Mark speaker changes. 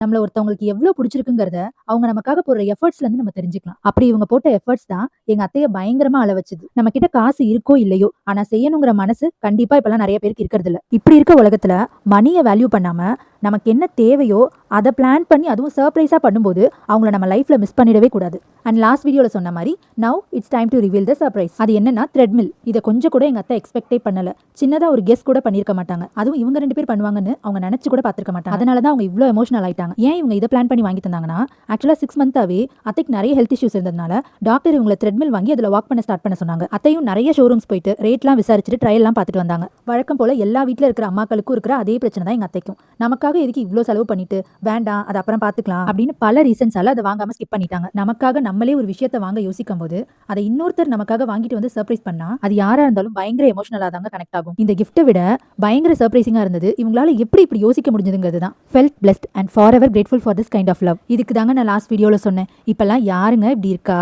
Speaker 1: நம்மள ஒருத்தவங்களுக்கு எவ்வளவு பிடிச்சிருக்குங்கிறத அவங்க நமக்காக போடுற எஃபர்ட்ஸ்ல இருந்து நம்ம தெரிஞ்சுக்கலாம். அப்படி இவங்க போட்ட எஃபர்ட்ஸ் தான் எங்க அத்தைய பயங்கரமா அழ வச்சது. நம்ம கிட்ட காசு இருக்கோ இல்லையோ, ஆனா செய்யணுங்கிற மனசு கண்டிப்பா இப்பெல்லாம் நிறைய பேருக்கு இருக்கிறது இல்ல. இப்படி இருக்க உலகத்துல மணிய வேல்யூ பண்ணாம நமக்கு என்ன தேவையோ அதை பிளான் பண்ணி அதுவும் சர்ப்ரைஸா பண்ணும்போது அவங்கள நம்ம லைஃப்ல மிஸ் பண்ணிடவே கூடாது. அண்ட் லாஸ்ட் வீடியோல சொன்ன மாதிரி now it's time to reveal the surprise. அது என்னன்னா த்ரெட்மில். இதை கொஞ்சம் கூட எங்க அத்தை எக்ஸ்பெக்டே பண்ணல. சின்னதா ஒரு கெஸ் கூட பண்ணிருக்க மாட்டாங்க. அதுவும் இவங்க 2 பேர் பண்ணுவாங்கன்னு அவங்க நினைச்சு கூட பார்த்திருக்க மாட்டாங்க. அதனாலதான் அவங்க இவ்வளவு எமோஷனல் ஆயிட்டாங்க. ஏன் இவங்க இதை பிளான் பண்ணி வாங்கி தந்தாங்கன்னா, ஆக்சுவலா 6 மந்தாவே அத்தைக்கு நிறைய ஹெல்த் இஷ்யூஸ் இருந்ததுனால டாக்டர் இவங்களை த்ரெட்மில் வாங்கி அதுல வாக் பண்ண ஸ்டார்ட் பண்ண சொன்னாங்க. அத்தையும் நிறைய ஷோரூம்ஸ் போயிட்டு ரேட்லாம் விசாரிச்சுட்டு ட்ரையல்லாம் பார்த்துட்டு வந்தாங்க. வழக்கம் போல எல்லா வீட்டுல இருக்கிற அம்மாக்களுக்கும் இருக்கிற அதே பிரச்சனை தான் எங்க அத்தைக்கும். நமக்காக எதுக்கு இவ்வளவு செலவு பண்ணிட்டு வேண்டாம் அது அப்புறம் பாத்துக்கலாம் அப்படின்னு பல ரீசன்ஸால அதை வாங்காம ஸ்கிப் பண்ணிட்டாங்க. நமக்காக நம்மளே ஒரு விஷயத்தை வாங்க யோசிக்கும் போது அதை இன்னொருத்தர் நமக்காக வாங்கிட்டு வந்து சர்ப்ரைஸ் பண்ணா அது யாரா இருந்தாலும் பயங்கர எமோஷனலா தாங்க கனெக்ட் ஆகும். இந்த கிஃப்ட்டை விட பயங்கர சர்ப்ரைசிங்கா இருந்தது. இவங்களால எப்படி இப்படி யோசிக்க முடிஞ்சதுங்கிறது தான். Felt blessed and forever grateful for this kind of love. இதுக்கு தாங்க நான் லாஸ்ட் வீடியோல சொன்னேன், இப்பெல்லாம் யாருங்க இப்படி இருக்கா.